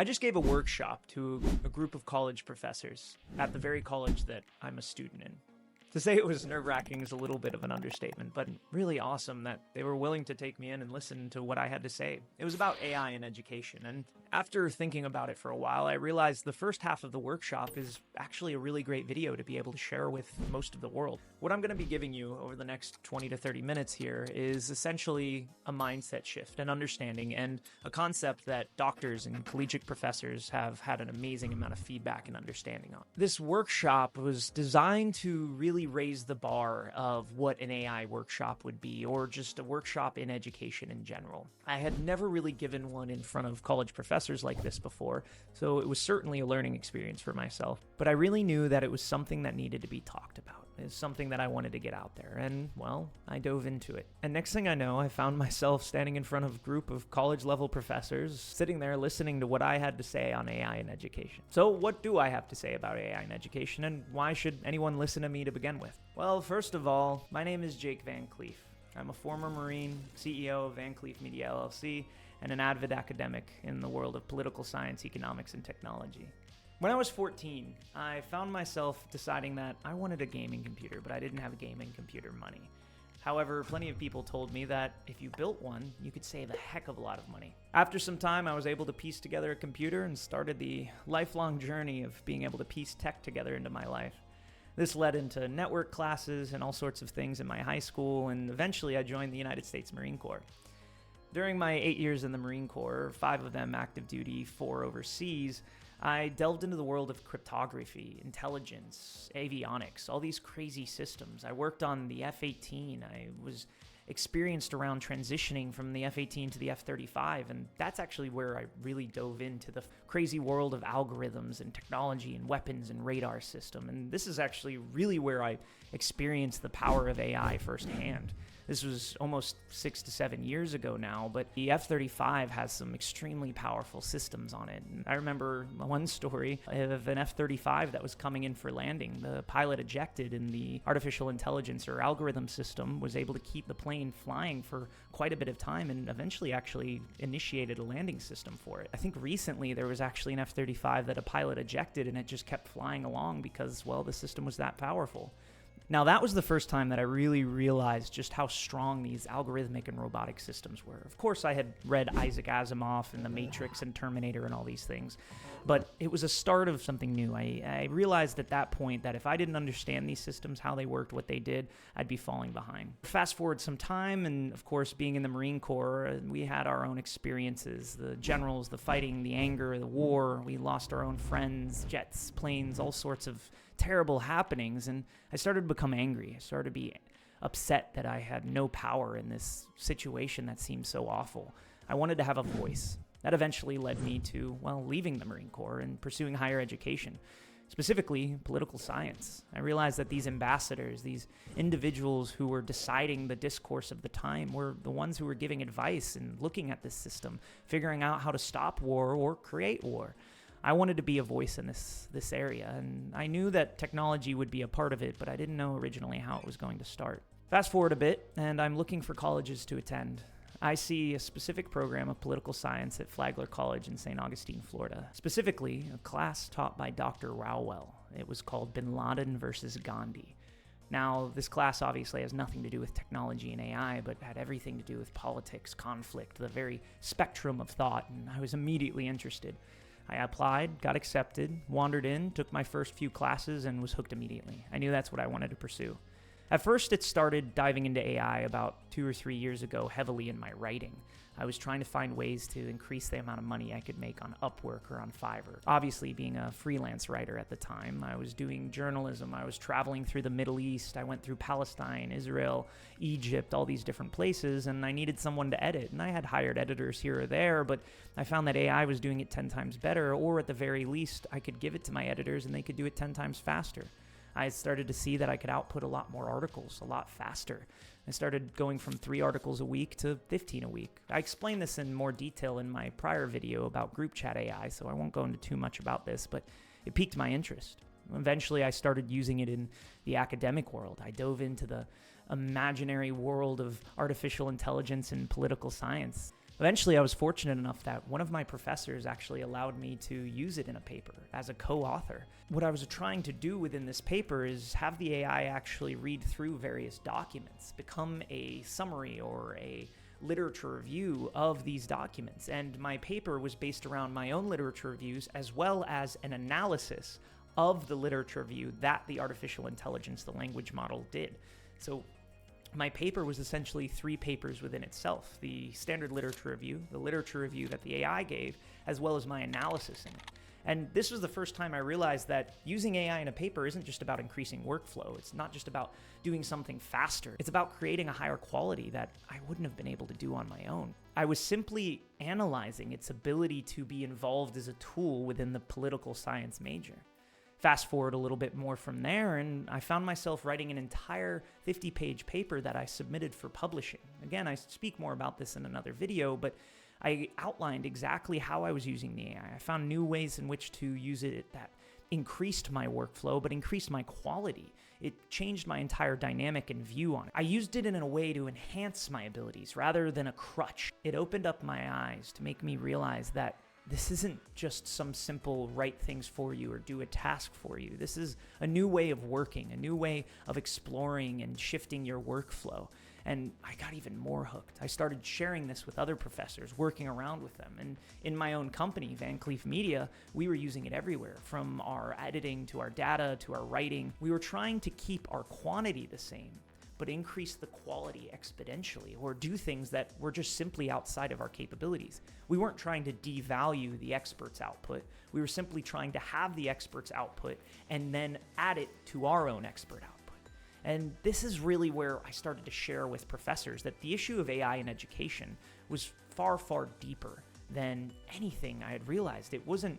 I just gave a workshop to a group of college professors at the very college that I'm a student in. To say it was nerve-wracking is a little bit of an understatement, but really awesome that they were willing to take me in and listen to what I had to say. It was about AI in education, and after thinking about it for a while, I realized the first half of the workshop is actually a really great video to be able to share with most of the world. What I'm going to be giving you over the next 20 to 30 minutes here is essentially a mindset shift, an understanding, and a concept that doctors and collegiate professors have had an amazing amount of feedback and understanding on. This workshop was designed to really raise the bar of what an AI workshop would be, or just a workshop in education in general. I had never really given one in front of college professors like this before, so it was certainly a learning experience for myself. But I really knew that it was something that needed to be talked about. It's something that I wanted to get out there, and, well, I dove into it. And next thing I know, I found myself standing in front of a group of college-level professors, sitting there listening to what I had to say on AI in education. So what do I have to say about AI in education, and why should anyone listen to me to begin with? Well, first of all, my name is Jake Van Cleef. I'm a former Marine, CEO of Van Cleef Media LLC, and an avid academic in the world of political science, economics, and technology. When I was 14, I found myself deciding that I wanted a gaming computer, but I didn't have gaming computer money. However, plenty of people told me that if you built one, you could save a heck of a lot of money. After some time, I was able to piece together a computer and started the lifelong journey of being able to piece tech together into my life. This led into network classes and all sorts of things in my high school, and eventually I joined the United States Marine Corps. During my 8 years in the Marine Corps, 5 of them active duty, 4 overseas, I delved into the world of cryptography, intelligence, avionics, all these crazy systems. I worked on the F-18. I was experienced around transitioning from the F-18 to the F-35, and that's actually where I really dove into the crazy world of algorithms and technology and weapons and radar system. And this is actually really where I experienced the power of AI firsthand. This was almost 6 to 7 years ago now, but the F-35 has some extremely powerful systems on it. And I remember one story of an F-35 that was coming in for landing. The pilot ejected, and the artificial intelligence or algorithm system was able to keep the plane flying for quite a bit of time and eventually actually initiated a landing system for it. I think recently there was actually an F-35 that a pilot ejected and it just kept flying along because, well, the system was that powerful. Now, that was the first time that I really realized just how strong these algorithmic and robotic systems were. Of course, I had read Isaac Asimov and The Matrix and Terminator and all these things, but it was a start of something new. I realized at that point that if I didn't understand these systems, how they worked, what they did, I'd be falling behind. Fast forward some time, and of course, being in the Marine Corps, we had our own experiences. The generals, the fighting, the anger, the war. We lost our own friends, jets, planes, all sorts of terrible happenings, and I started to become angry. I started to be upset that I had no power in this situation that seemed so awful. I wanted to have a voice. That eventually led me to, well, leaving the Marine Corps and pursuing higher education, specifically political science. I realized that these ambassadors, these individuals who were deciding the discourse of the time, were the ones who were giving advice and looking at this system, figuring out how to stop war or create war. I wanted to be a voice in this area, and I knew that technology would be a part of it, but I didn't know originally how it was going to start. Fast forward a bit, and I'm looking for colleges to attend. I see a specific program of political science at Flagler College in St. Augustine, Florida. Specifically, a class taught by Dr. Rowell. It was called Bin Laden versus Gandhi. Now, this class obviously has nothing to do with technology and AI, but had everything to do with politics, conflict, the very spectrum of thought, and I was immediately interested. I applied, got accepted, wandered in, took my first few classes, and was hooked immediately. I knew that's what I wanted to pursue. At first, it started diving into AI about 2 or 3 years ago, heavily in my writing. I was trying to find ways to increase the amount of money I could make on Upwork or on Fiverr. Obviously, being a freelance writer at the time, I was doing journalism. I was traveling through the Middle East. I went through Palestine, Israel, Egypt, all these different places, and I needed someone to edit. And I had hired editors here or there, but I found that AI was doing it 10 times better, or at the very least, I could give it to my editors and they could do it 10 times faster. I started to see that I could output a lot more articles a lot faster. I started going from 3 articles a week to 15 a week. I explained this in more detail in my prior video about group chat AI, so I won't go into too much about this, but it piqued my interest. Eventually, I started using it in the academic world. I dove into the imaginary world of artificial intelligence and political science. Eventually, I was fortunate enough that one of my professors actually allowed me to use it in a paper as a co-author. What I was trying to do within this paper is have the AI actually read through various documents, become a summary or a literature review of these documents. And my paper was based around my own literature reviews as well as an analysis of the literature review that the artificial intelligence, the language model, did. So my paper was essentially 3 papers within itself: the standard literature review, the literature review that the AI gave, as well as my analysis in it. And this was the first time I realized that using AI in a paper isn't just about increasing workflow. It's not just about doing something faster. It's about creating a higher quality that I wouldn't have been able to do on my own. I was simply analyzing its ability to be involved as a tool within the political science major. Fast forward a little bit more from there, and I found myself writing an entire 50-page paper that I submitted for publishing. Again, I speak more about this in another video, but I outlined exactly how I was using the AI. I found new ways in which to use it that increased my workflow, but increased my quality. It changed my entire dynamic and view on it. I used it in a way to enhance my abilities rather than a crutch. It opened up my eyes to make me realize that this isn't just some simple write things for you or do a task for you. This is a new way of working, a new way of exploring and shifting your workflow. And I got even more hooked. I started sharing this with other professors, working around with them. And in my own company, Van Cleef Media, we were using it everywhere, from our editing to our data to our writing. We were trying to keep our quantity the same, but increase the quality exponentially, or do things that were just simply outside of our capabilities. We weren't trying to devalue the expert's output. We were simply trying to have the expert's output and then add it to our own expert output. And this is really where I started to share with professors that the issue of AI in education was far, far deeper than anything I had realized. It wasn't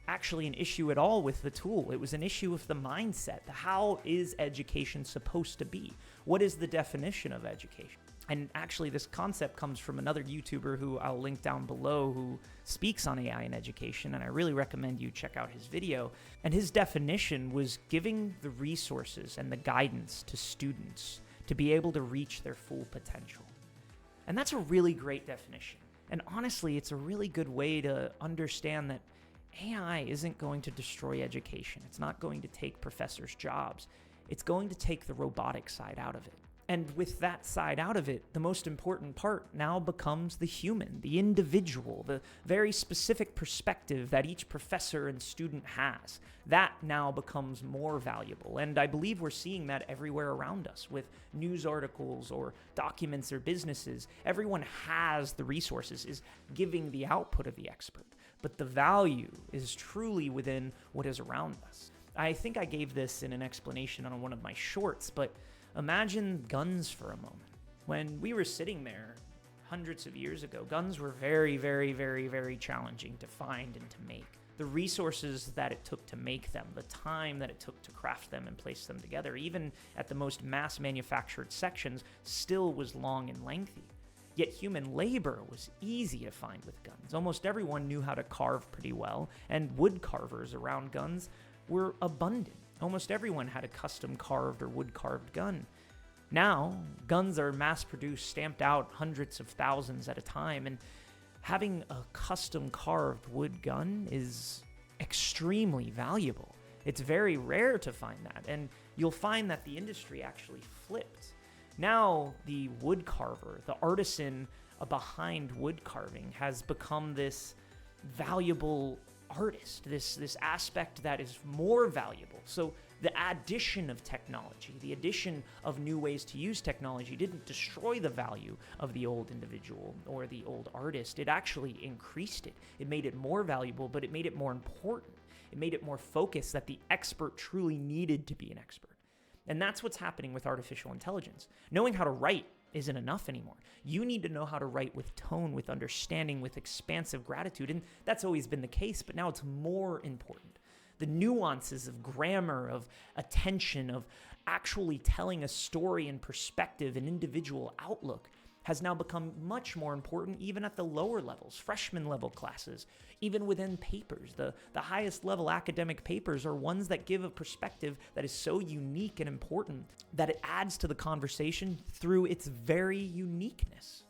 actually an issue at all with the tool. It was an issue with the mindset. How is education supposed to be? What is the definition of education? And actually, this concept comes from another YouTuber who I'll link down below, who speaks on AI in education, and I really recommend you check out his video. And his definition was giving the resources and the guidance to students to be able to reach their full potential. And that's a really great definition. And honestly, it's a really good way to understand that AI isn't going to destroy education. It's not going to take professors' jobs. It's going to take the robotic side out of it. And with that side out of it, the most important part now becomes the human, the individual, the very specific perspective that each professor and student has. That now becomes more valuable. And I believe we're seeing that everywhere around us with news articles or documents or businesses. Everyone has the resources, is giving the output of the expert. But the value is truly within what is around us. I think I gave this in an explanation on one of my shorts, but imagine guns for a moment. When we were sitting there hundreds of years ago, guns were very, very, very, very challenging to find and to make. The resources that it took to make them, the time that it took to craft them and place them together, even at the most mass manufactured sections, still was long and lengthy. Yet human labor was easy to find with guns. Almost everyone knew how to carve pretty well, and wood carvers around guns were abundant. Almost everyone had a custom carved or wood carved gun. Now, guns are mass produced, stamped out hundreds of thousands at a time, and having a custom carved wood gun is extremely valuable. It's very rare to find that, and you'll find that the industry actually flipped. Now, the wood carver, the artisan behind wood carving, has become this valuable artist, this aspect that is more valuable. So the addition of technology, the addition of new ways to use technology didn't destroy the value of the old individual or the old artist. It actually increased it. It made it more valuable, but it made it more important. It made it more focused that the expert truly needed to be an expert. And that's what's happening with artificial intelligence. Knowing how to write isn't enough anymore. You need to know how to write with tone, with understanding, with expansive gratitude. And that's always been the case, but now it's more important. The nuances of grammar, of attention, of actually telling a story and perspective and individual outlook has now become much more important even at the lower levels, freshman level classes, even within papers. The highest level academic papers are ones that give a perspective that is so unique and important that it adds to the conversation through its very uniqueness.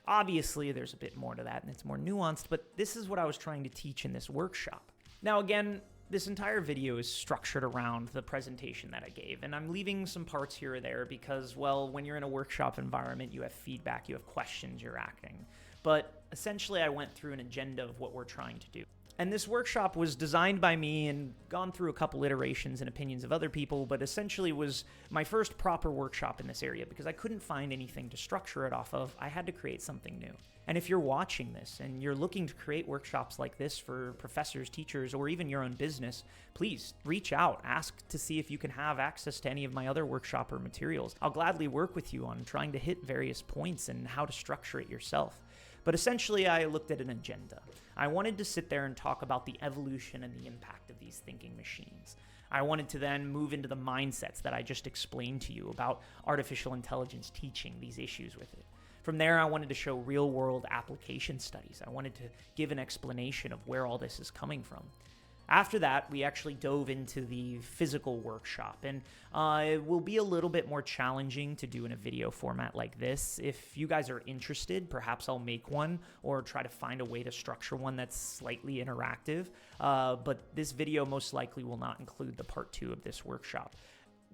Obviously, there's a bit more to that and it's more nuanced, but this is what I was trying to teach in this workshop. Now, again, this entire video is structured around the presentation that I gave, and I'm leaving some parts here or there because, well, when you're in a workshop environment, you have feedback, you have questions, you're acting. But essentially, I went through an agenda of what we're trying to do. And this workshop was designed by me and gone through a couple iterations and opinions of other people, but essentially was my first proper workshop in this area because I couldn't find anything to structure it off of. I had to create something new. And if you're watching this and you're looking to create workshops like this for professors, teachers, or even your own business, please reach out, ask to see if you can have access to any of my other workshop or materials. I'll gladly work with you on trying to hit various points and how to structure it yourself. But essentially, I looked at an agenda. I wanted to sit there and talk about the evolution and the impact of these thinking machines. I wanted to then move into the mindsets that I just explained to you about artificial intelligence teaching these issues with it. From there, I wanted to show real-world application studies. I wanted to give an explanation of where all this is coming from. After that, we actually dove into the physical workshop, and it will be a little bit more challenging to do in a video format like this. If you guys are interested, perhaps I'll make one or try to find a way to structure one that's slightly interactive, but this video most likely will not include the part 2 of this workshop.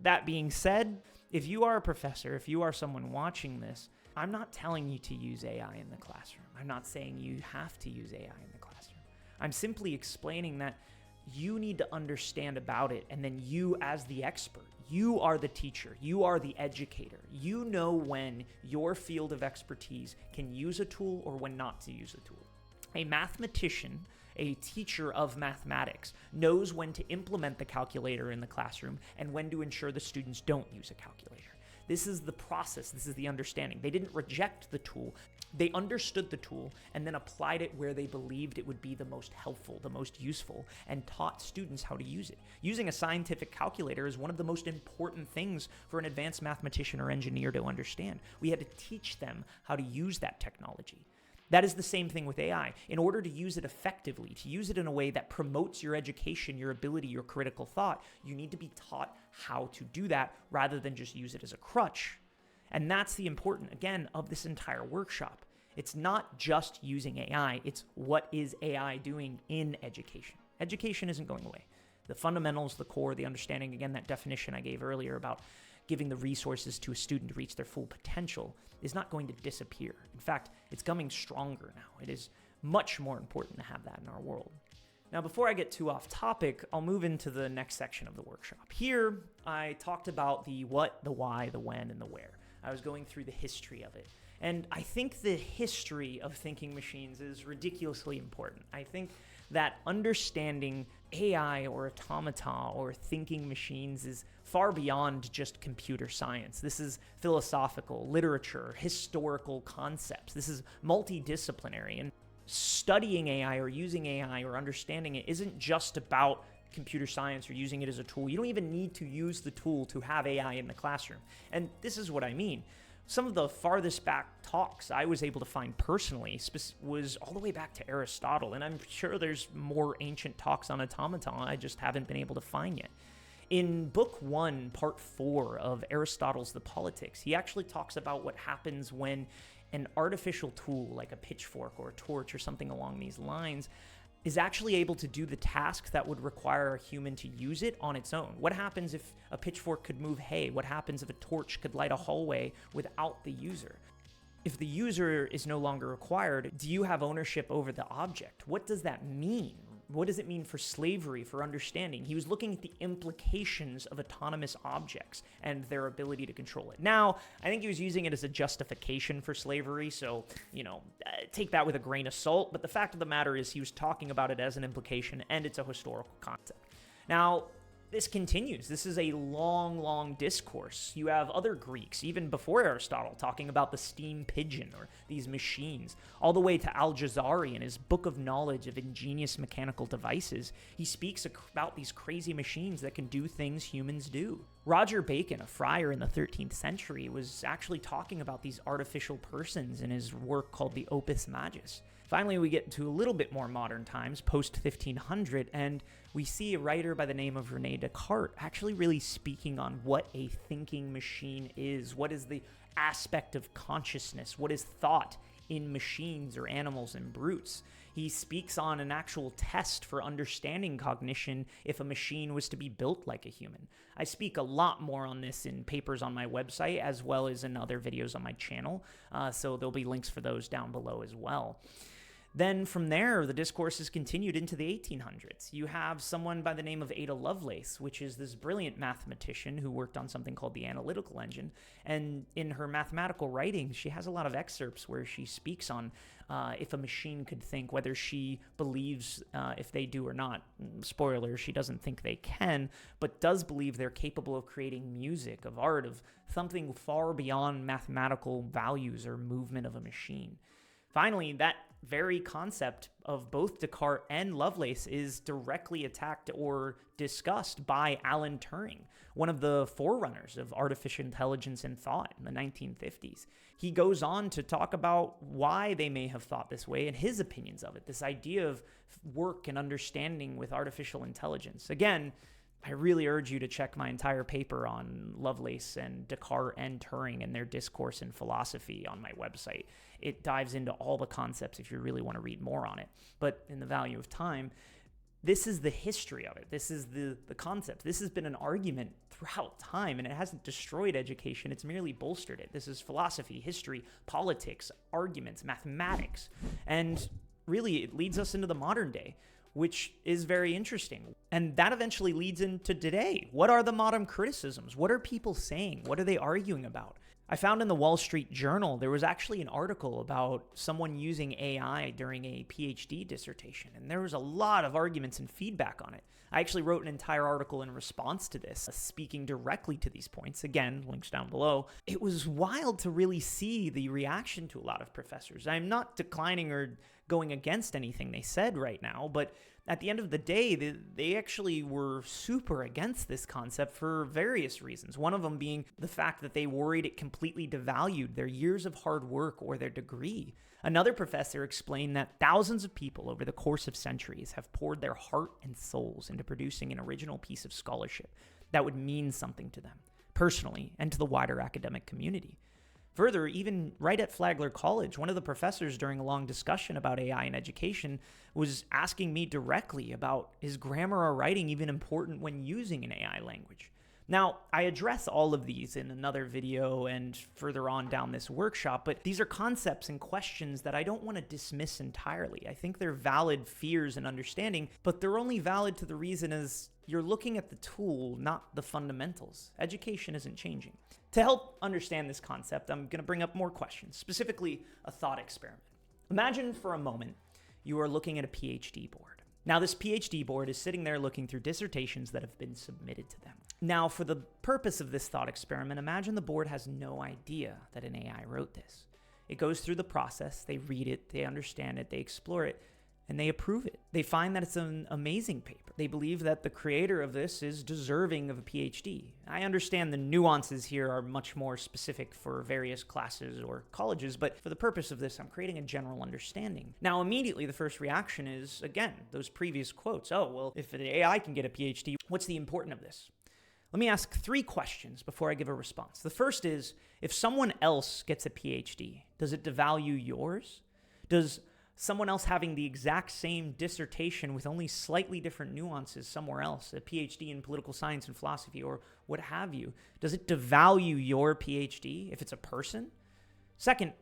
That being said, if you are a professor, if you are someone watching this, I'm not telling you to use AI in the classroom. I'm not saying you have to use AI in the classroom. I'm simply explaining that you need to understand about it, and then you as the expert, you are the teacher, you are the educator. You know when your field of expertise can use a tool or when not to use a tool. A mathematician, a teacher of mathematics, knows when to implement the calculator in the classroom and when to ensure the students don't use a calculator. This is the process, this is the understanding. They didn't reject the tool. They understood the tool and then applied it where they believed it would be the most helpful, the most useful, and taught students how to use it. Using a scientific calculator is one of the most important things for an advanced mathematician or engineer to understand. We had to teach them how to use that technology. That is the same thing with AI. In order to use it effectively, to use it in a way that promotes your education, your ability, your critical thought, you need to be taught how to do that rather than just use it as a crutch. And that's the important, again, of this entire workshop. It's not just using AI, it's what is AI doing in education. Education isn't going away. The fundamentals, the core, the understanding, again, that definition I gave earlier about giving the resources to a student to reach their full potential is not going to disappear. In fact, it's coming stronger now. It is much more important to have that in our world. Now, before I get too off topic, I'll move into the next section of the workshop. Here, I talked about the what, the why, the when, and the where. I was going through the history of it. And I think the history of thinking machines is ridiculously important. I think that understanding AI or automata or thinking machines is far beyond just computer science. This is philosophical, literature, historical concepts. This is multidisciplinary. And studying AI or using AI or understanding it isn't just about computer science or using it as a tool. You don't even need to use the tool to have AI in the classroom. And this is what I mean. Some of the farthest back talks I was able to find personally was all the way back to Aristotle, and I'm sure there's more ancient talks on automata I just haven't been able to find yet. In Book 1, Part 4 of Aristotle's The Politics, he actually talks about what happens when an artificial tool like a pitchfork or a torch or something along these lines is actually able to do the task that would require a human to use it on its own. What happens if a pitchfork could move hay? What happens if a torch could light a hallway without the user? If the user is no longer required, do you have ownership over the object? What does that mean? What does it mean for slavery, for understanding? He was looking at the implications of autonomous objects and their ability to control it. Now, I think he was using it as a justification for slavery, so, take that with a grain of salt. But the fact of the matter is he was talking about it as an implication, and it's a historical concept. Now, this continues. This is a long, long discourse. You have other Greeks, even before Aristotle, talking about the steam pigeon or these machines, all the way to Al-Jazari in his Book of Knowledge of Ingenious Mechanical Devices. He speaks about these crazy machines that can do things humans do. Roger Bacon, a friar in the 13th century, was actually talking about these artificial persons in his work called the Opus Majus. Finally, we get to a little bit more modern times, post-1500, and we see a writer by the name of René Descartes actually really speaking on what a thinking machine is, what is the aspect of consciousness, what is thought in machines or animals and brutes. He speaks on an actual test for understanding cognition if a machine was to be built like a human. I speak a lot more on this in papers on my website as well as in other videos on my channel, so there'll be links for those down below as well. Then from there, the discourse is continued into the 1800s. You have someone by the name of Ada Lovelace, which is this brilliant mathematician who worked on something called the analytical engine. And in her mathematical writings, she has a lot of excerpts where she speaks on if a machine could think, whether she believes if they do or not. Spoiler, she doesn't think they can, but does believe they're capable of creating music, of art, of something far beyond mathematical values or movement of a machine. Finally, that very concept of both Descartes and Lovelace is directly attacked or discussed by Alan Turing, one of the forerunners of artificial intelligence and thought in the 1950s. He goes on to talk about why they may have thought this way and his opinions of it, this idea of work and understanding with artificial intelligence. Again, I really urge you to check my entire paper on Lovelace and Descartes and Turing and their discourse in philosophy on my website. It dives into all the concepts if you really want to read more on it. But in the value of time, this is the history of it. This is the concept. This has been an argument throughout time, and it hasn't destroyed education. It's merely bolstered it. This is philosophy, history, politics, arguments, mathematics. And really, it leads us into the modern day, which is very interesting. And that eventually leads into today. What are the modern criticisms? What are people saying? What are they arguing about? I found in the Wall Street Journal, there was actually an article about someone using AI during a PhD dissertation, and there was a lot of arguments and feedback on it. I actually wrote an entire article in response to this, speaking directly to these points. Again, links down below. It was wild to really see the reaction to a lot of professors. I'm not declining or going against anything they said right now, but at the end of the day, they actually were super against this concept for various reasons. One of them being the fact that they worried it completely devalued their years of hard work or their degree. Another professor explained that thousands of people over the course of centuries have poured their heart and souls into producing an original piece of scholarship that would mean something to them, personally, and to the wider academic community. Further, even right at Flagler College, one of the professors during a long discussion about AI in education was asking me directly about, is grammar or writing even important when using an AI language? Now, I address all of these in another video and further on down this workshop, but these are concepts and questions that I don't want to dismiss entirely. I think they're valid fears and understanding, but they're only valid to the reason as you're looking at the tool, not the fundamentals. Education isn't changing. To help understand this concept, I'm going to bring up more questions, specifically a thought experiment. Imagine for a moment you are looking at a PhD board. Now, this PhD board is sitting there looking through dissertations that have been submitted to them. Now, for the purpose of this thought experiment, imagine the board has no idea that an AI wrote this. It goes through the process, they read it, they understand it, they explore it, and they approve it. They find that it's an amazing paper. They believe that the creator of this is deserving of a PhD. I understand the nuances here are much more specific for various classes or colleges, but for the purpose of this, I'm creating a general understanding. Now, immediately, the first reaction is, again, those previous quotes. Oh, well, if the AI can get a PhD, what's the importance of this? Let me ask 3 questions before I give a response. The first is, if someone else gets a PhD, does it devalue yours? Does someone else having the exact same dissertation with only slightly different nuances somewhere else, a PhD in political science and philosophy or what have you, does it devalue your PhD if it's a person? Second,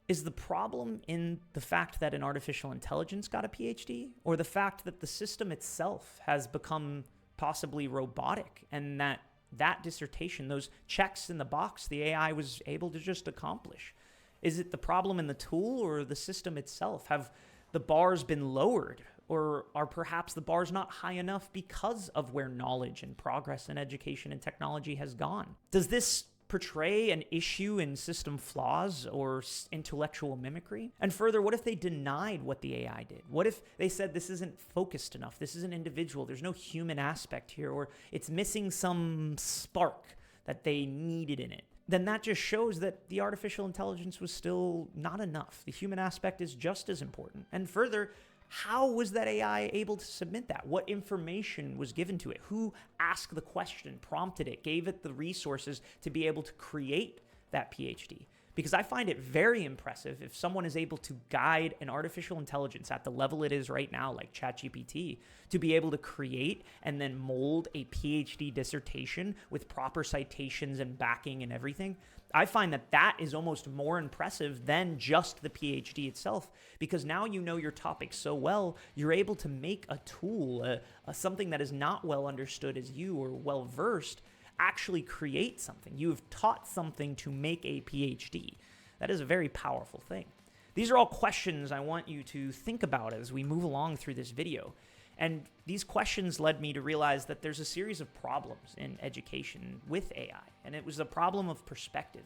is the problem in the fact that an artificial intelligence got a PhD, or the fact that the system itself has become possibly robotic and that dissertation, those checks in the box, the AI was able to just accomplish? Is it the problem in the tool or the system itself? Have the bars been lowered, or are perhaps the bars not high enough because of where knowledge and progress in education and technology has gone? Does this portray an issue in system flaws or intellectual mimicry? And further, what if they denied what the AI did? What if they said this isn't focused enough, this isn't individual, there's no human aspect here, or it's missing some spark that they needed in it? Then that just shows that the artificial intelligence was still not enough. The human aspect is just as important. And further, how was that AI able to submit that? What information was given to it? Who asked the question, prompted it, gave it the resources to be able to create that PhD? because I find it very impressive if someone is able to guide an artificial intelligence at the level it is right now, like ChatGPT, to be able to create and then mold a PhD dissertation with proper citations and backing and everything. I find that that is almost more impressive than just the PhD itself, because now you know your topic so well, you're able to make a tool, something that is not well understood as you or well versed, actually create something. You've taught something to make a PhD. That is a very powerful thing. These are all questions I want you to think about as we move along through this video. And these questions led me to realize that there's a series of problems in education with AI, and it was a problem of perspective.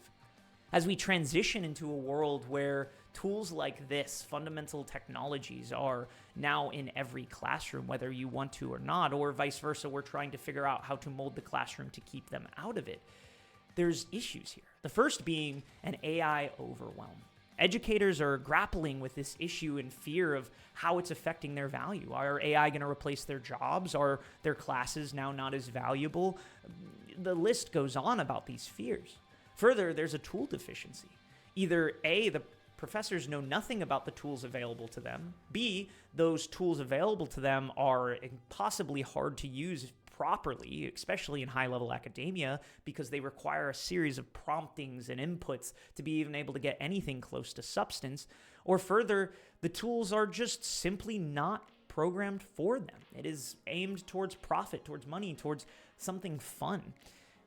As we transition into a world where tools like this, fundamental technologies, are now in every classroom, whether you want to or not, or vice versa, we're trying to figure out how to mold the classroom to keep them out of it, there's issues here. The first being an AI overwhelm. Educators are grappling with this issue and fear of how it's affecting their value. Are AI going to replace their jobs? Are their classes now not as valuable? The list goes on about these fears. Further, there's a tool deficiency. Either A, the professors know nothing about the tools available to them. B, those tools available to them are impossibly hard to use properly, especially in high-level academia, because they require a series of promptings and inputs to be even able to get anything close to substance. Or further, the tools are just simply not programmed for them. It is aimed towards profit, towards money, towards something fun.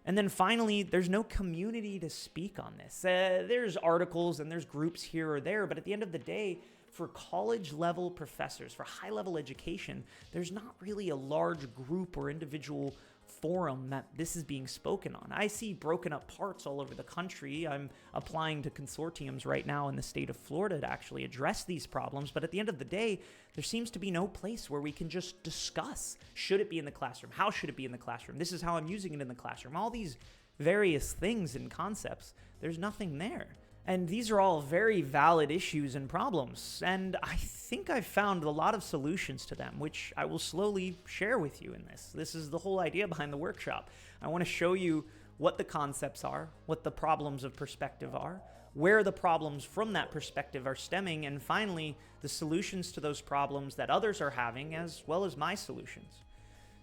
And then finally, there's no community to speak on this. There's articles and there's groups here or there, but at the end of the day, for college-level professors, for high-level education, there's not really a large group or individual forum that this is being spoken on. I see broken up parts all over the country. I'm applying to consortiums right now in the state of Florida to actually address these problems, but at the end of the day, there seems to be no place where we can just discuss, should it be in the classroom? How should it be in the classroom? This is how I'm using it in the classroom. All these various things and concepts, there's nothing there. And these are all very valid issues and problems, and I think I've found a lot of solutions to them, which I will slowly share with you in this. This is the whole idea behind the workshop. I want to show you what the concepts are, what the problems of perspective are, where the problems from that perspective are stemming, and finally, the solutions to those problems that others are having, as well as my solutions.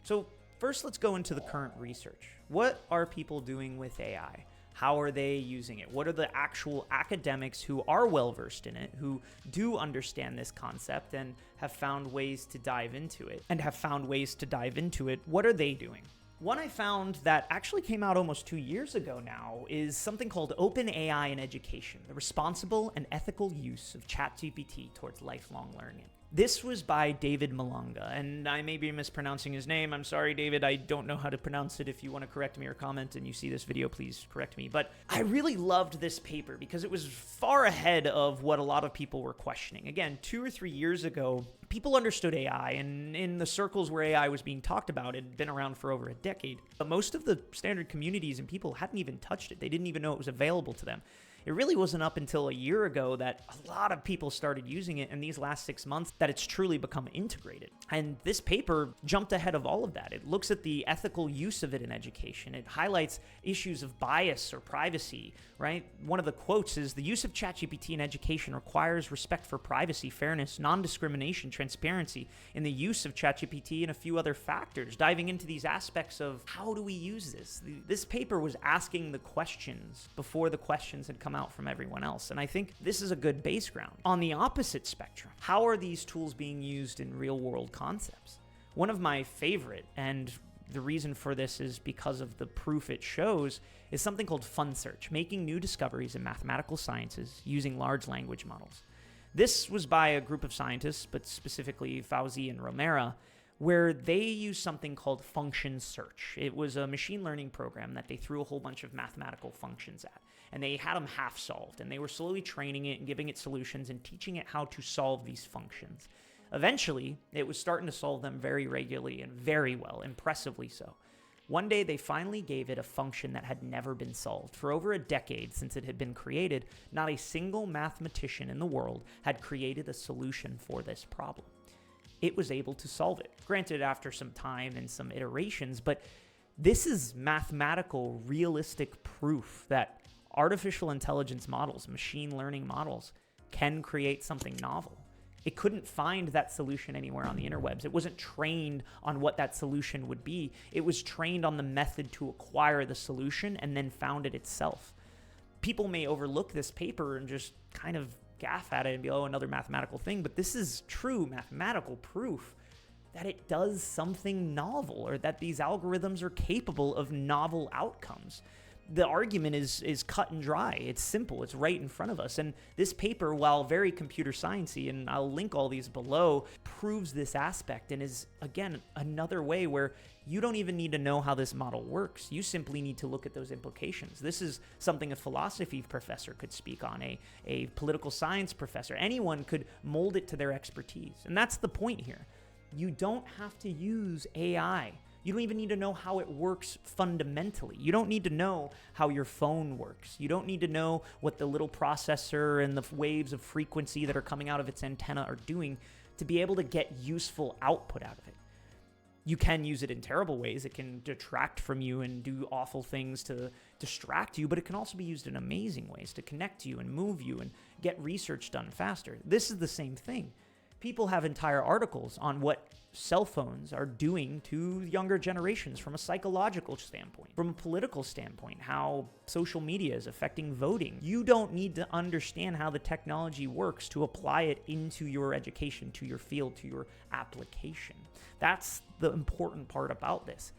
So first, let's go into the current research. What are people doing with AI? How are they using it? What are the actual academics who are well-versed in it, who do understand this concept and have found ways to dive into it? What are they doing? One I found that actually came out almost 2 years ago now is something called Open AI in Education, the responsible and ethical use of ChatGPT towards lifelong learning. This was by David Malunga, and I may be mispronouncing his name. I'm sorry, David. I don't know how to pronounce it. If you want to correct me or comment and you see this video, please correct me. But I really loved this paper because it was far ahead of what a lot of people were questioning. Again, 2 or 3 years ago, people understood AI, and in the circles where AI was being talked about, it had been around for over a decade. But most of the standard communities and people hadn't even touched it. They didn't even know it was available to them. It really wasn't up until a year ago that a lot of people started using it in these last 6 months that it's truly become integrated. And this paper jumped ahead of all of that. It looks at the ethical use of it in education. It highlights issues of bias or privacy, right? One of the quotes is, "The use of ChatGPT in education requires respect for privacy, fairness, non-discrimination, transparency in the use of ChatGPT and a few other factors," diving into these aspects of how do we use this? This paper was asking the questions before the questions had come out from everyone else. And I think this is a good base ground. On the opposite spectrum, how are these tools being used in real world concepts? One of my favorite, and the reason for this is because of the proof it shows, is something called Fun Search, making new discoveries in mathematical sciences using large language models. This was by a group of scientists, but specifically Fauzi and Romera, where they used something called function search. It was a machine learning program that they threw a whole bunch of mathematical functions at, and they had them half solved, and they were slowly training it and giving it solutions and teaching it how to solve these functions. Eventually, it was starting to solve them very regularly and very well, impressively so. One day, they finally gave it a function that had never been solved. For over a decade since it had been created, not a single mathematician in the world had created a solution for this problem. It was able to solve it. Granted, after some time and some iterations, but this is mathematical, realistic proof that Artificial intelligence models, machine learning models, can create something novel. It couldn't find that solution anywhere on the interwebs. It wasn't trained on what that solution would be. It was trained on the method to acquire the solution and then found it itself. People may overlook this paper and just kind of gaff at it and be, oh, another mathematical thing, but this is true mathematical proof that it does something novel, or that these algorithms are capable of novel outcomes. The argument is cut and dry. It's simple. It's right in front of us. And this paper, while very computer sciencey, and I'll link all these below, proves this aspect and is, again, another way where you don't even need to know how this model works. You simply need to look at those implications. This is something a philosophy professor could speak on, a political science professor. Anyone could mold it to their expertise. And that's the point here. You don't have to use AI. You don't even need to know how it works fundamentally. You don't need to know how your phone works. You don't need to know what the little processor and the waves of frequency that are coming out of its antenna are doing to be able to get useful output out of it. You can use it in terrible ways. It can detract from you and do awful things to distract you, but it can also be used in amazing ways to connect you and move you and get research done faster. This is the same thing. People have entire articles on what cell phones are doing to younger generations from a psychological standpoint, from a political standpoint, how social media is affecting voting. You don't need to understand how the technology works to apply it into your education, to your field, to your application. That's the important part about this.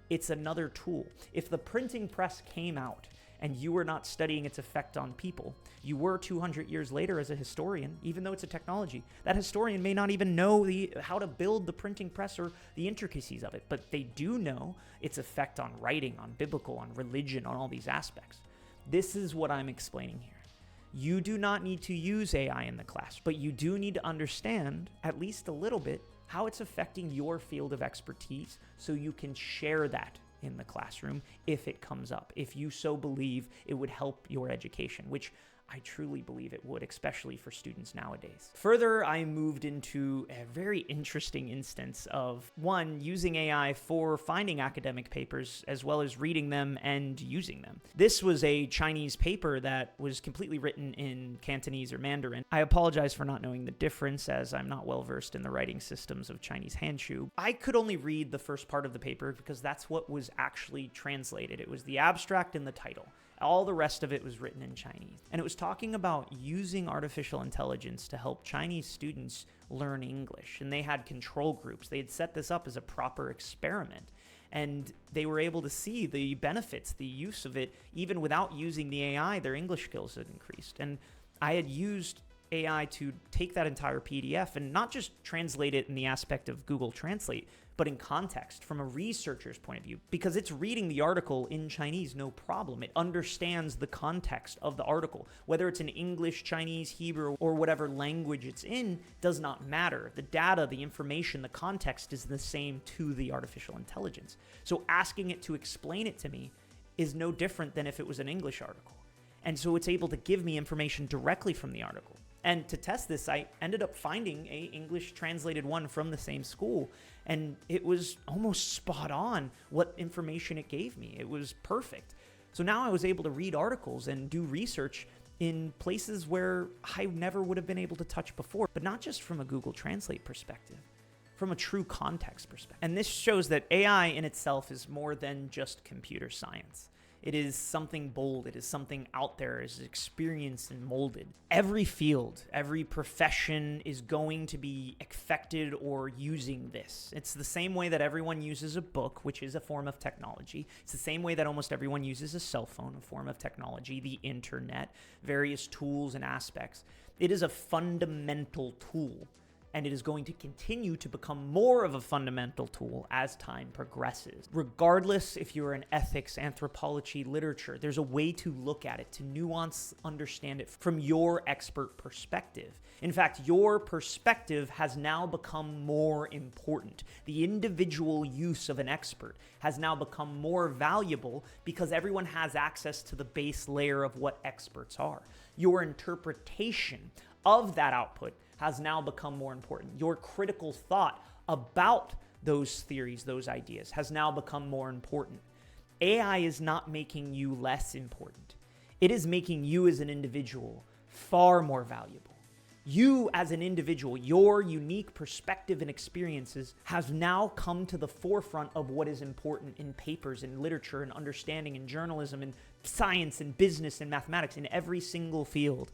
It's another tool. If the printing press came out and you were not studying its effect on people, you were 200 years later as a historian, even though it's a technology, that historian may not even know how to build the printing press or the intricacies of it, but they do know its effect on writing, on biblical, on religion, on all these aspects. This is what I'm explaining here. You do not need to use AI in the class, but you do need to understand, at least a little bit, how it's affecting your field of expertise so you can share that in the classroom if it comes up, if you so believe it would help your education, which I truly believe it would, especially for students nowadays. Further, I moved into a very interesting instance of, one, using AI for finding academic papers as well as reading them and using them. This was a Chinese paper that was completely written in Cantonese or Mandarin. I apologize for not knowing the difference, as I'm not well versed in the writing systems of Chinese Hanchu. I could only read the first part of the paper because that's what was actually translated. It was the abstract and the title. All the rest of it was written in Chinese. And it was talking about using artificial intelligence to help Chinese students learn English. And they had control groups. They had set this up as a proper experiment. And they were able to see the benefits, the use of it. Even without using the AI, their English skills had increased. And I had used AI to take that entire PDF and not just translate it in the aspect of Google Translate, but in context from a researcher's point of view, because it's reading the article in Chinese, no problem. It understands the context of the article. Whether it's in English, Chinese, Hebrew, or whatever language it's in does not matter. The data, the information, the context is the same to the artificial intelligence. So asking it to explain it to me is no different than if it was an English article. And so it's able to give me information directly from the article. And to test this, I ended up finding a English translated one from the same school, and it was almost spot on what information it gave me. It was perfect. So now I was able to read articles and do research in places where I never would have been able to touch before, but not just from a Google Translate perspective, from a true context perspective. And this shows that AI in itself is more than just computer science. It is something bold. It is something out there. It is experienced and molded. Every field, every profession is going to be affected or using this. It's the same way that everyone uses a book, which is a form of technology. It's the same way that almost everyone uses a cell phone, a form of technology, the internet, various tools and aspects. It is a fundamental tool. And it is going to continue to become more of a fundamental tool as time progresses. Regardless if you're in ethics, anthropology, literature, there's a way to look at it, to nuance, understand it from your expert perspective. In fact, your perspective has now become more important. The individual use of an expert has now become more valuable because everyone has access to the base layer of what experts are. Your interpretation of that output has now become more important. Your critical thought about those theories, those ideas, has now become more important. AI is not making you less important. It is making you as an individual far more valuable. You as an individual, your unique perspective and experiences have now come to the forefront of what is important in papers, in literature, and understanding, in journalism, in science, and business, and mathematics, in every single field.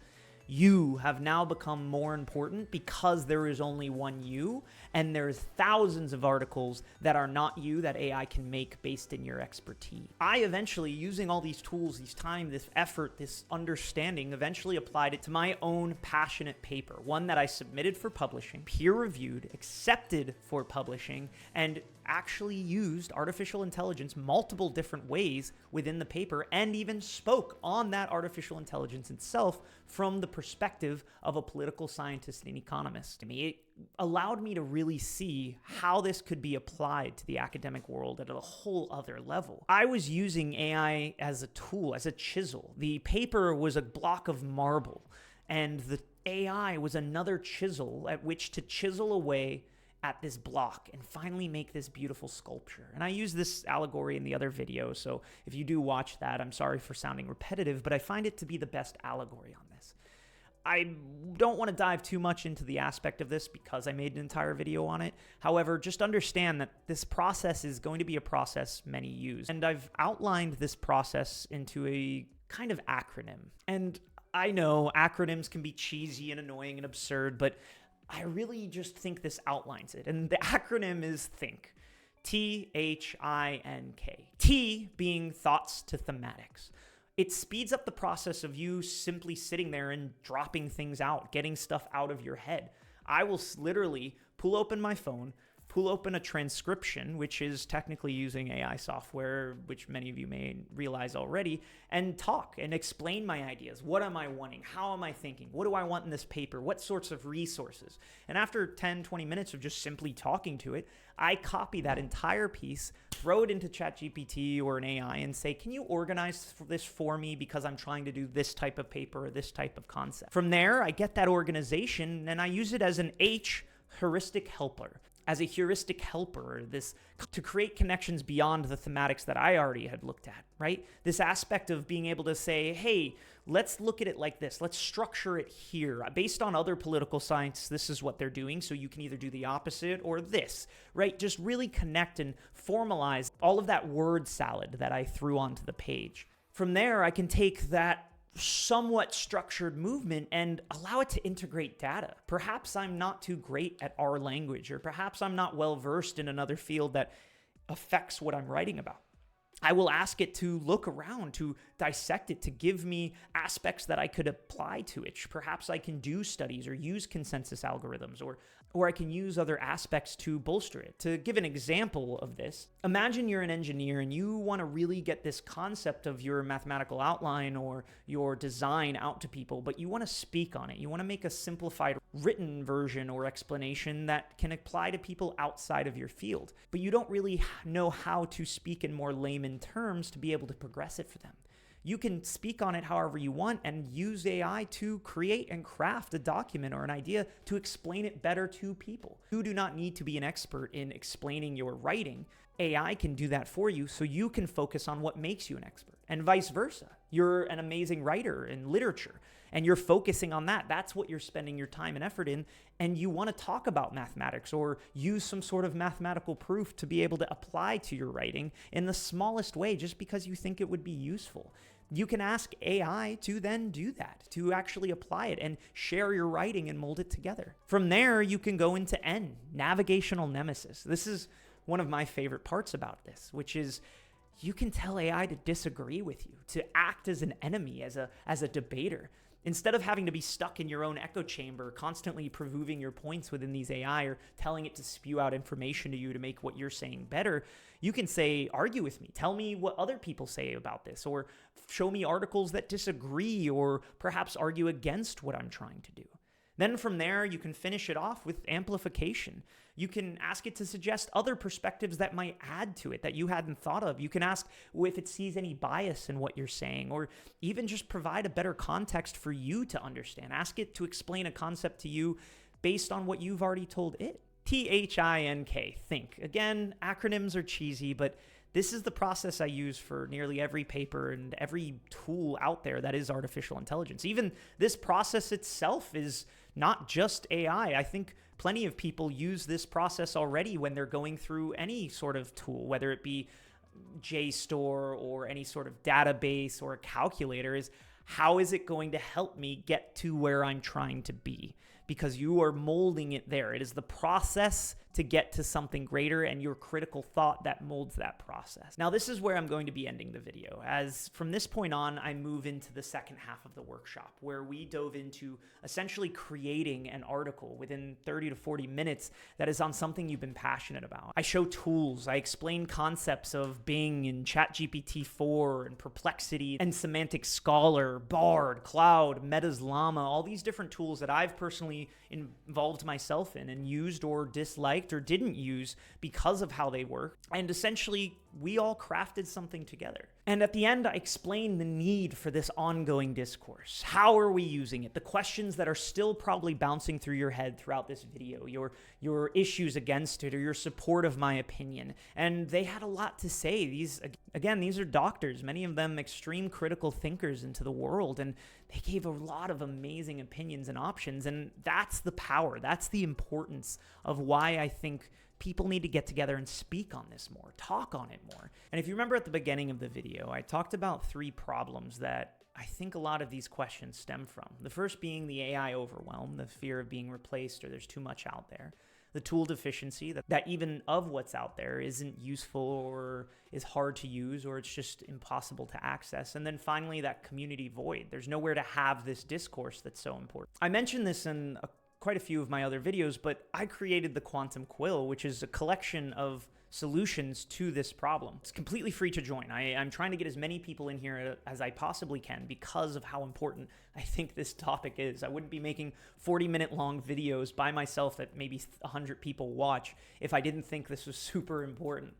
You have now become more important because there is only one you, and there's thousands of articles that are not you that AI can make based in your expertise. I eventually, using all these tools, this time, this effort, this understanding, eventually applied it to my own passionate paper, one that I submitted for publishing, peer-reviewed, accepted for publishing, and actually used artificial intelligence multiple different ways within the paper, and even spoke on that artificial intelligence itself from the perspective of a political scientist and economist. It allowed me to really see how this could be applied to the academic world at a whole other level. I was using AI as a tool, as a chisel. The paper was a block of marble, and the AI was another chisel at which to chisel away at this block and finally make this beautiful sculpture. And I use this allegory in the other video, so if you do watch that, I'm sorry for sounding repetitive, but I find it to be the best allegory on this. I don't want to dive too much into the aspect of this because I made an entire video on it. However, just understand that this process is going to be a process many use. And I've outlined this process into a kind of acronym. And I know acronyms can be cheesy and annoying and absurd, but I really just think this outlines it. And the acronym is THINK. THINK. T being thoughts to thematics. It speeds up the process of you simply sitting there and dropping things out, getting stuff out of your head. I will literally pull open my phone, pull open a transcription, which is technically using AI software, which many of you may realize already, and talk and explain my ideas. What am I wanting? How am I thinking? What do I want in this paper? What sorts of resources? And after 10, 20 minutes of just simply talking to it, I copy that entire piece, throw it into ChatGPT or an AI and say, can you organize this for me because I'm trying to do this type of paper or this type of concept? From there, I get that organization and I use it as an heuristic helper. As a heuristic helper, this to create connections beyond the thematics that I already had looked at, right? This aspect of being able to say, hey, let's look at it like this. Let's structure it here. Based on other political science, this is what they're doing, so you can either do the opposite or this, right? Just really connect and formalize all of that word salad that I threw onto the page. From there, I can take that somewhat structured movement and allow it to integrate data. Perhaps I'm not too great at our language, or perhaps I'm not well versed in another field that affects what I'm writing about. I will ask it to look around, to dissect it, to give me aspects that I could apply to it. Perhaps I can do studies or use consensus algorithms, or I can use other aspects to bolster it. To give an example of this, imagine you're an engineer and you want to really get this concept of your mathematical outline or your design out to people, but you want to speak on it. You want to make a simplified written version or explanation that can apply to people outside of your field, but you don't really know how to speak in more layman terms to be able to progress it for them. You can speak on it however you want and use AI to create and craft a document or an idea to explain it better to people. You do not need to be an expert in explaining your writing. AI can do that for you so you can focus on what makes you an expert, and vice versa. You're an amazing writer in literature and you're focusing on that. That's what you're spending your time and effort in, and you want to talk about mathematics or use some sort of mathematical proof to be able to apply to your writing in the smallest way just because you think it would be useful. You can ask AI to then do that, to actually apply it and share your writing and mold it together. From there, you can go into N, navigational nemesis. This is one of my favorite parts about this, which is you can tell AI to disagree with you, to act as an enemy, as a debater. Instead of having to be stuck in your own echo chamber, constantly proving your points within these AI or telling it to spew out information to you to make what you're saying better, you can say, argue with me, tell me what other people say about this, or show me articles that disagree, or perhaps argue against what I'm trying to do. Then from there, you can finish it off with amplification. You can ask it to suggest other perspectives that might add to it that you hadn't thought of. You can ask if it sees any bias in what you're saying, or even just provide a better context for you to understand. Ask it to explain a concept to you based on what you've already told it. THINK, think. Again, acronyms are cheesy, but this is the process I use for nearly every paper and every tool out there that is artificial intelligence. Even this process itself is not just AI. I think plenty of people use this process already when they're going through any sort of tool, whether it be JSTOR or any sort of database or a calculator. Is how is it going to help me get to where I'm trying to be? Because you are molding it there. It is the process to get to something greater and your critical thought that molds that process. Now, this is where I'm going to be ending the video, as from this point on, I move into the second half of the workshop, where we dove into essentially creating an article within 30 to 40 minutes that is on something you've been passionate about. I show tools, I explain concepts of Bing and ChatGPT-4 and Perplexity and Semantic Scholar, Bard, Cloud, Meta's Llama, all these different tools that I've personally involved myself in and used or disliked or didn't use because of how they work. And essentially, we all crafted something together. And at the end, I explain the need for this ongoing discourse. How are we using it? The questions that are still probably bouncing through your head throughout this video, your issues against it, or your support of my opinion. And they had a lot to say. These are doctors, many of them extreme critical thinkers into the world, and they gave a lot of amazing opinions and options. And that's the power. That's the importance of why I think people need to get together and speak on this more, talk on it more. And if you remember at the beginning of the video, I talked about 3 problems that I think a lot of these questions stem from. The first being the AI overwhelm, the fear of being replaced or there's too much out there. The tool deficiency, that even of what's out there isn't useful or is hard to use or it's just impossible to access. And then finally, that community void. There's nowhere to have this discourse that's so important. I mentioned this in quite a few of my other videos, but I created the Quantum Quill, which is a collection of solutions to this problem. It's completely free to join. I'm trying to get as many people in here as I possibly can because of how important I think this topic is. I wouldn't be making 40-minute long videos by myself that maybe 100 people watch if I didn't think this was super important.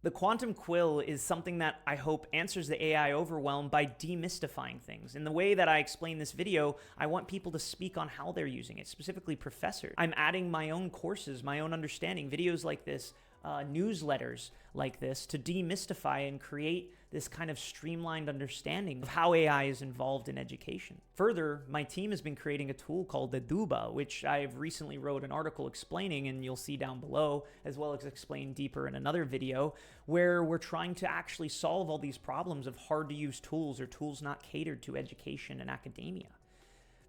The Quantum Quill is something that I hope answers the AI overwhelm by demystifying things. In the way that I explain this video, I want people to speak on how they're using it, specifically professors. I'm adding my own courses, my own understanding, videos like this, newsletters like this to demystify and create this kind of streamlined understanding of how AI is involved in education. Further, my team has been creating a tool called the Duba, which I've recently wrote an article explaining, and you'll see down below, as well as explain deeper in another video, where we're trying to actually solve all these problems of hard-to-use tools or tools not catered to education and academia.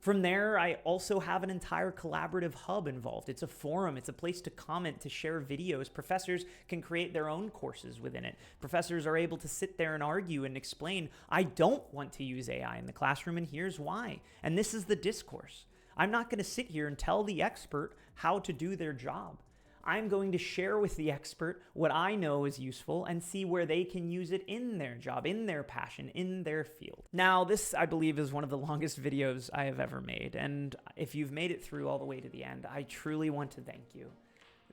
From there, I also have an entire collaborative hub involved. It's a forum, it's a place to comment, to share videos. Professors can create their own courses within it. Professors are able to sit there and argue and explain, I don't want to use AI in the classroom, and here's why. And this is the discourse. I'm not going to sit here and tell the expert how to do their job. I'm going to share with the expert what I know is useful and see where they can use it in their job, in their passion, in their field. Now, this, I believe, is one of the longest videos I have ever made. And if you've made it through all the way to the end, I truly want to thank you.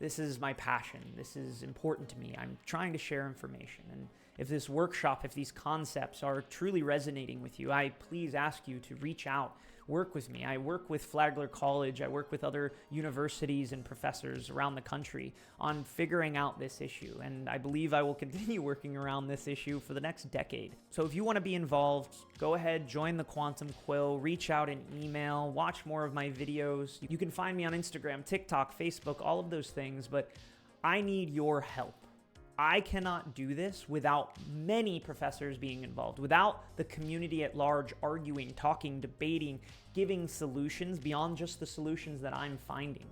This is my passion. This is important to me. I'm trying to share information. And if this workshop, if these concepts are truly resonating with you, I please ask you to reach out. Work with me. I work with Flagler College. I work with other universities and professors around the country on figuring out this issue. And I believe I will continue working around this issue for the next decade. So if you want to be involved, go ahead, join the Quantum Quill, reach out an email, watch more of my videos. You can find me on Instagram, TikTok, Facebook, all of those things, but I need your help. I cannot do this without many professors being involved, without the community at large arguing, talking, debating, giving solutions beyond just the solutions that I'm finding.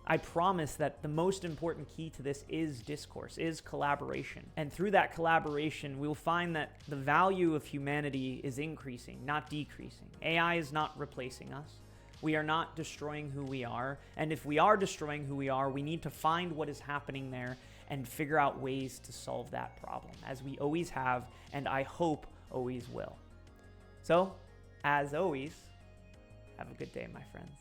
I promise that the most important key to this is discourse, is collaboration. And through that collaboration, we'll find that the value of humanity is increasing, not decreasing. AI is not replacing us. We are not destroying who we are. And if we are destroying who we are, we need to find what is happening there and figure out ways to solve that problem, as we always have, and I hope always will. So, as always, have a good day, my friends.